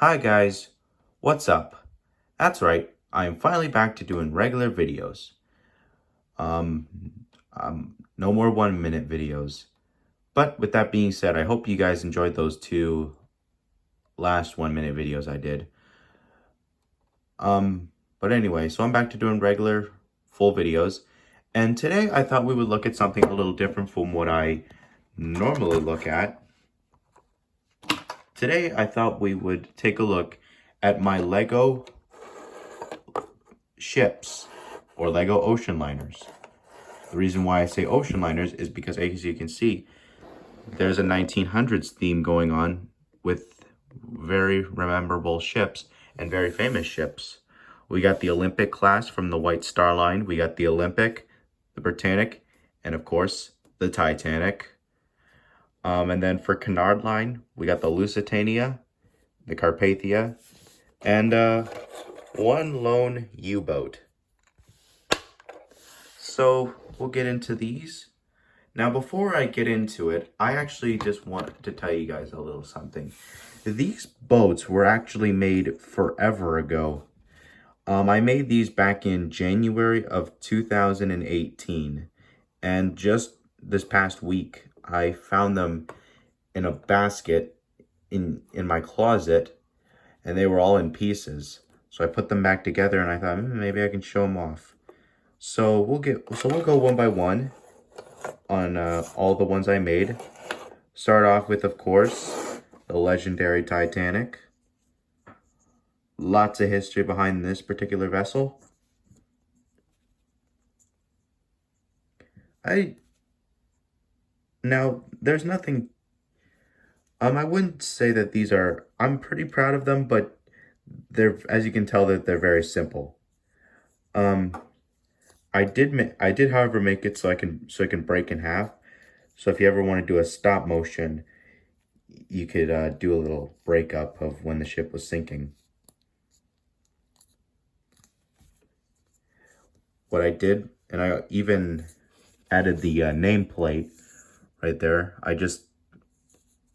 Hi guys, what's up? That's right, I am finally back to doing regular videos. Um, no more 1 minute videos. But with that being said, I hope you guys enjoyed those two last 1 minute videos I did. Um, but anyway, so I'm back to doing regular full videos. And today I thought we would look at something a little different from what I normally look at. Today I thought we would take a look at my Lego ships or Lego ocean liners. The reason why I say ocean liners is because, as you can see, there's a 1900s theme going on with very memorable ships and very famous ships. We got the Olympic class from the White Star Line. We got the Olympic, the Britannic, and of course, the Titanic. And then for Cunard Line, we got the Lusitania, the Carpathia, and one lone U-boat. So we'll get into these. Now, before I get into it, I actually just want to tell you guys a little something. These boats were actually made forever ago. I made these back in January of 2018. And just this past week, I found them in a basket in my closet, and they were all in pieces. So I put them back together, and I thought, maybe I can show them off. So we'll go one by one on all the ones I made. Start off with, of course, the legendary Titanic. Lots of history behind this particular vessel. Now, there's nothing, I wouldn't say that these are, I'm pretty proud of them, but as you can tell, that they're very simple. I did, however, make it so it can break in half. So if you ever want to do a stop motion, you could do a little breakup of when the ship was sinking. What I did, and I even added the nameplate right there. I just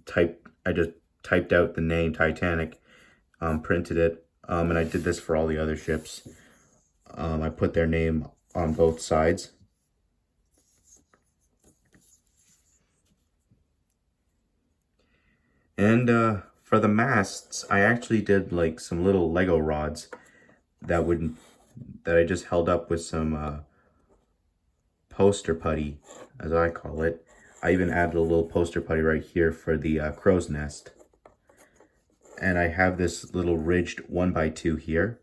typed out the name Titanic, printed it, and I did this for all the other ships. I put their name on both sides. And for the masts, I actually did like some little Lego rods that I just held up with some poster putty, as I call it. I even added a little poster putty right here for the crow's nest. And I have this little ridged 1x2 here.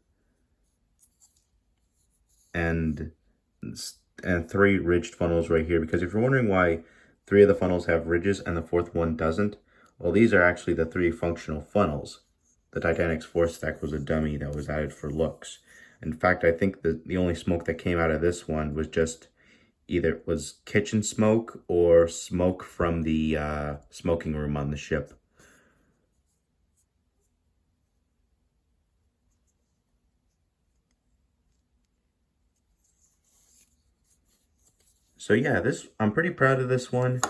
And 3 ridged funnels right here, because if you're wondering why 3 of the funnels have ridges and the 4th one doesn't, well, these are actually the 3 functional funnels. The Titanic's 4th stack was a dummy that was added for looks. In fact, I think that the only smoke that came out of this one was just either kitchen smoke or smoke from the smoking room on the ship. So yeah, I'm pretty proud of this one.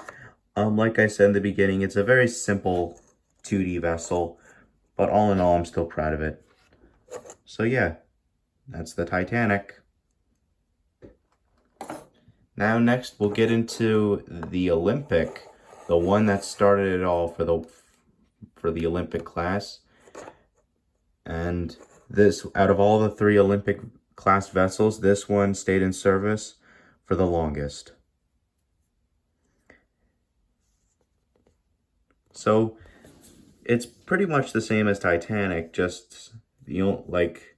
Like I said in the beginning, it's a very simple 2D vessel, but all in all, I'm still proud of it. So yeah, that's the Titanic. Now next, we'll get into the Olympic, the one that started it all for the Olympic class. And this, out of all the 3 Olympic class vessels, this one stayed in service for the longest. So it's pretty much the same as Titanic, just, like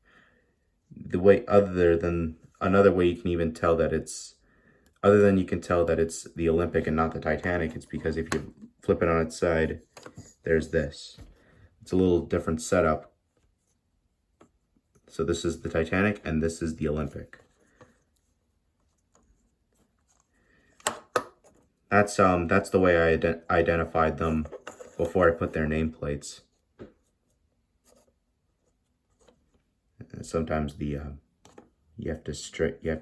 the way, another way you can even tell that it's, other than you can tell that it's the Olympic and not the Titanic, it's because if you flip it on its side, there's this. It's a little different setup. So this is the Titanic and this is the Olympic. That's the way I identified them before I put their nameplates. And sometimes you have to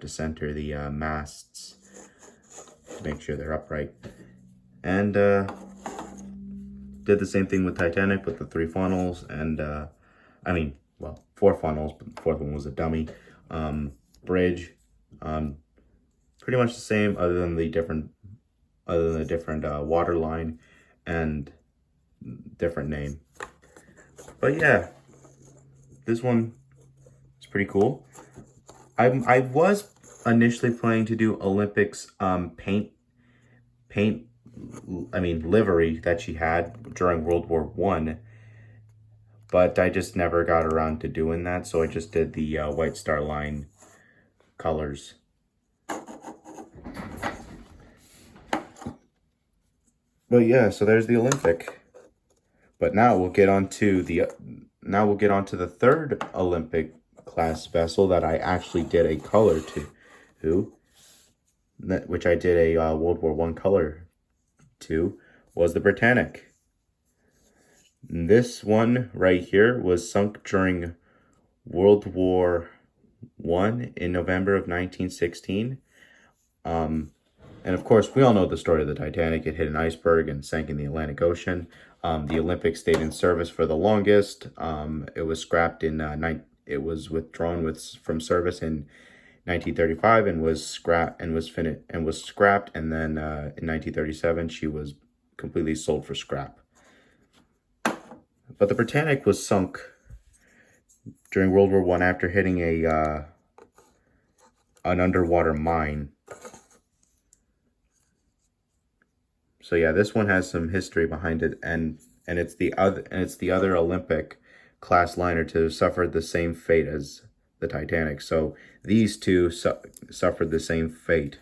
center the masts to make sure they're upright. And did the same thing with Titanic with the 3 funnels, and I mean, well, 4 funnels, but the 4th one was a dummy. Bridge, pretty much the same, other than the different water line and different name. But yeah, this one is pretty cool. I was initially planning to do Olympics paint livery that she had during World War One, but I just never got around to doing that, so I just did the White Star Line colors. But yeah, so there's the Olympic. But now we'll get on to the third Olympic class vessel that I actually did a color to, which I did a World War One color to, was the Britannic. This one right here was sunk during World War One in November of 1916. And of course, we all know the story of the Titanic. It hit an iceberg and sank in the Atlantic Ocean. The Olympic stayed in service for the longest. It was scrapped in it was withdrawn from service in 1935 and was scrapped, and was scrapped. And then in 1937, she was completely sold for scrap. But the Britannic was sunk during World War One after hitting an underwater mine. So yeah, this one has some history behind it, and it's the other Olympic class liner to have suffered the same fate as the Titanic. So these two suffered the same fate.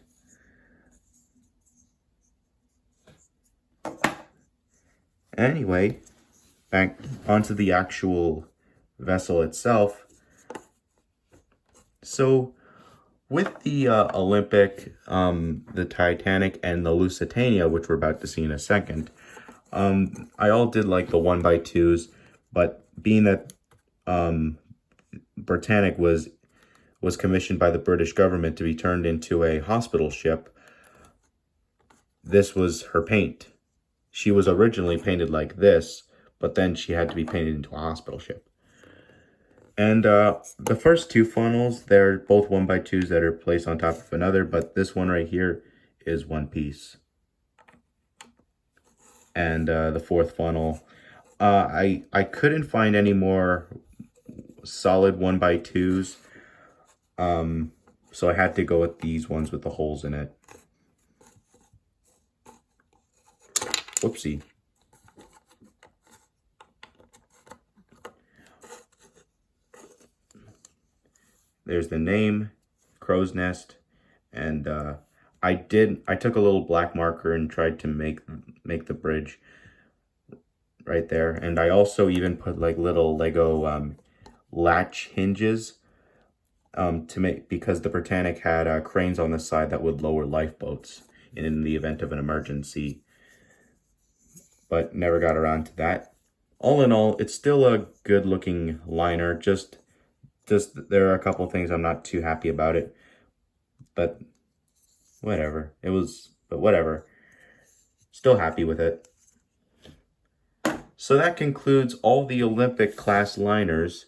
Anyway, back onto the actual vessel itself. So with the Olympic, the Titanic, and the Lusitania, which we're about to see in a second, I all did like the 1x2s, but being that Britannic was commissioned by the British government to be turned into a hospital ship, this was her paint. She was originally painted like this, but then she had to be painted into a hospital ship. And the first 2 funnels, they're both 1x2s that are placed on top of another, but this one right here is one piece. And the 4th funnel, I couldn't find any more solid 1x2s, so I had to go with these ones with the holes in it. Whoopsie. There's the name, Crow's Nest, and I took a little black marker and tried to make the bridge right there. And I also even put like little Lego latch hinges to make, because the Britannic had cranes on the side that would lower lifeboats in the event of an emergency. But never got around to that. All in all, it's still a good looking liner. Just there are a couple things I'm not too happy about it, but whatever. Whatever. Still happy with it. So that concludes all the Olympic class liners,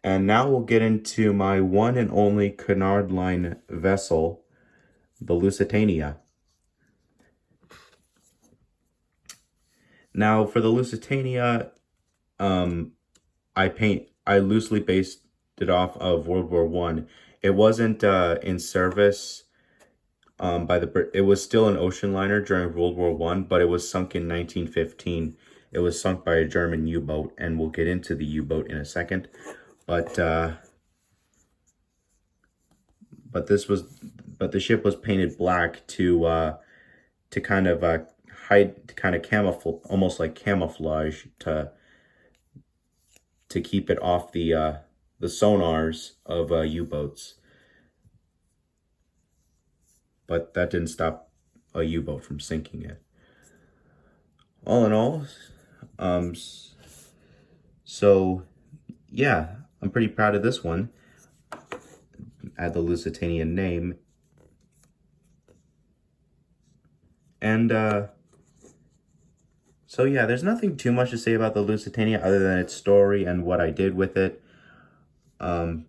and now we'll get into my one and only Cunard Line vessel, the Lusitania. Now for the Lusitania, I loosely based it off of World War One. It wasn't in service it was still an ocean liner during World War One, but it was sunk in 1915. It was sunk by a German U-boat, and we'll get into the U-boat in a second. But the ship was painted black to kind of hide, kind of camouflage, almost like camouflage, to keep it off the sonars of U-boats. But that didn't stop a U-boat from sinking it. All in all, so yeah, I'm pretty proud of this one. Add the Lusitania name. And So yeah, there's nothing too much to say about the Lusitania other than its story and what I did with it. But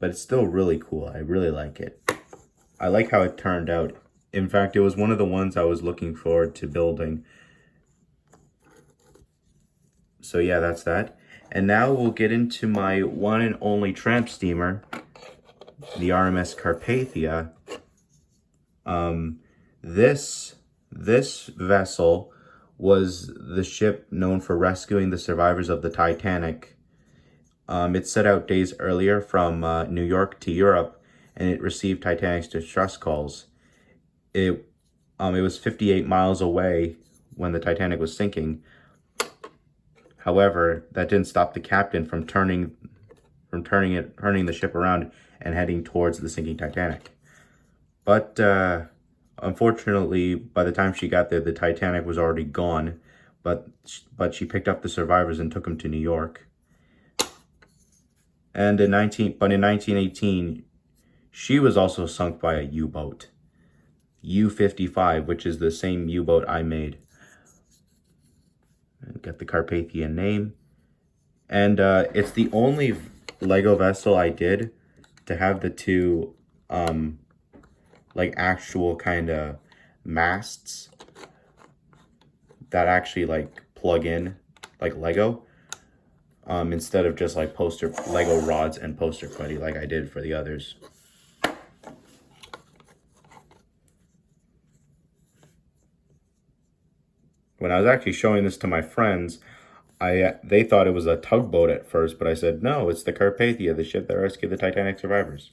it's still really cool. I really like it. I like how it turned out. In fact, it was one of the ones I was looking forward to building. So yeah, that's that. And now we'll get into my one and only tramp steamer, the RMS Carpathia. This vessel was the ship known for rescuing the survivors of the Titanic. It set out days earlier from New York to Europe, and it received Titanic's distress calls. It was 58 miles away when the Titanic was sinking. However, that didn't stop the captain from turning the ship around and heading towards the sinking Titanic. But unfortunately, by the time she got there, the Titanic was already gone. But she picked up the survivors and took them to New York. And in 1918, she was also sunk by a U-boat, U-55, which is the same U-boat I made. Got the Carpathian name. And it's the only Lego vessel I did to have the two, like, actual kind of masts that actually, like, plug in, like Lego, instead of just, like, Lego rods and poster putty like I did for the others. When I was actually showing this to my friends, they thought it was a tugboat at first, but I said, no, it's the Carpathia, the ship that rescued the Titanic survivors.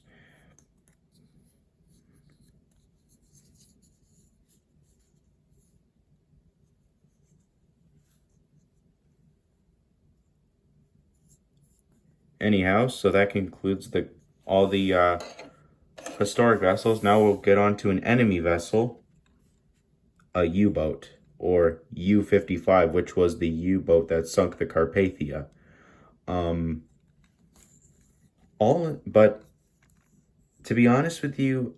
Anyhow, so that concludes all the historic vessels. Now we'll get on to an enemy vessel, a U-boat, or U-55, which was the U-boat that sunk the Carpathia. But to be honest with you,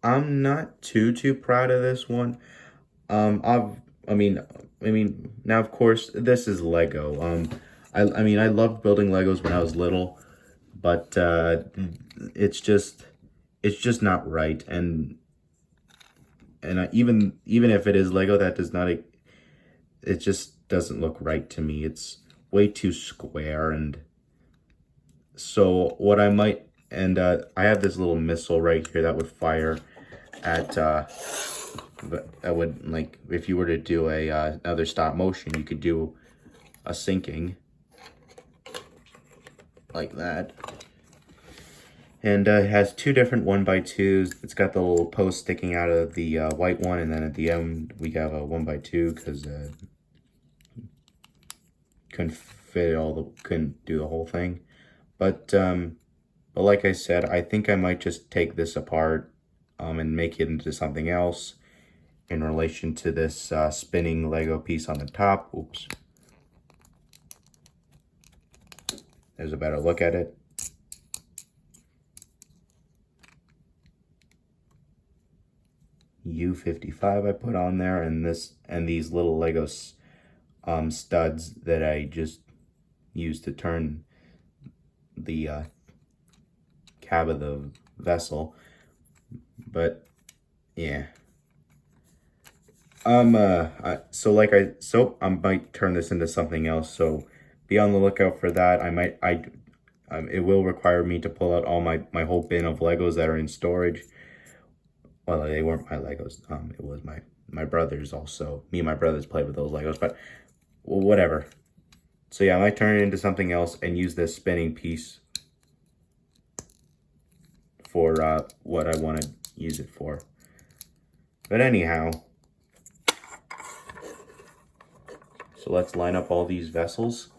I'm not too proud of this one. I mean, now of course this is Lego. I mean, I loved building Legos when I was little, but it's just not right. And even if it is Lego, that does not, it just doesn't look right to me. It's way too square. And so what I might, and I have this little missile right here that would fire at but I would, like, if you were to do a another stop motion, you could do a sinking like that. And it has two different 1x2s. It's got the little post sticking out of the white one, and then at the end we have a 1x2 because couldn't do the whole thing. But like I said, I think I might just take this apart and make it into something else in relation to this spinning Lego piece on the top. Oops. There's a better look at it. U-55 I put on there, and these little Lego studs that I just used to turn the cab of the vessel. But yeah. I might turn this into something else, so be on the lookout for that. It will require me to pull out all my whole bin of Legos that are in storage. Well, they weren't my Legos. It was my brother's also. Me and my brothers played with those Legos, but whatever. So yeah, I might turn it into something else and use this spinning piece for what I want to use it for. But anyhow, so let's line up all these vessels.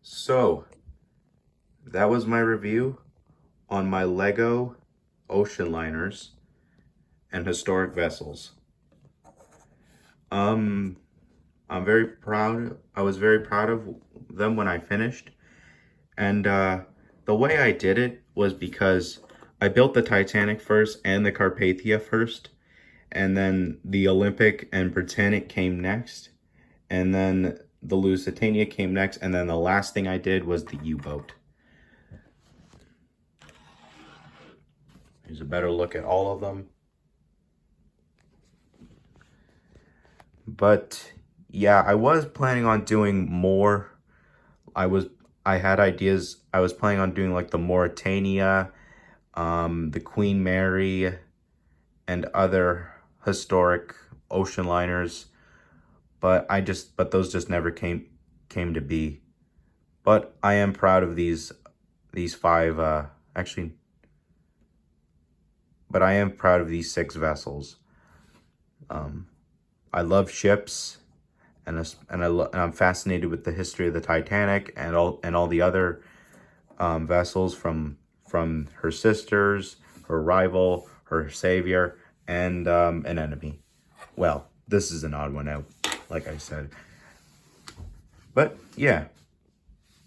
So, that was my review on my Lego ocean liners and historic vessels. I'm very proud. I was very proud of them when I finished. And the way I did it was because I built the Titanic first and the Carpathia first. And then the Olympic and Britannic came next. And then the Lusitania came next. And then the last thing I did was the U-boat. Here's a better look at all of them. But yeah, I was planning on doing more. I had ideas. I was planning on doing like the Mauritania, the Queen Mary, and other historic ocean liners. But those just never came to be. But I am proud of these five actually. But I am proud of these 6 vessels. I love ships, and I'm fascinated with the history of the Titanic and all the other vessels from her sisters, her rival, her savior, and an enemy. Well, this is an odd one out, like I said. But yeah,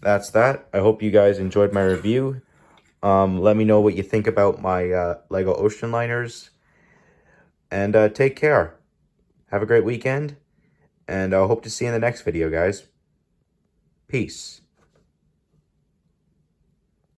that's that. I hope you guys enjoyed my review. Let me know what you think about my Lego Ocean Liners, and take care. Have a great weekend, and I hope to see you in the next video, guys. Peace.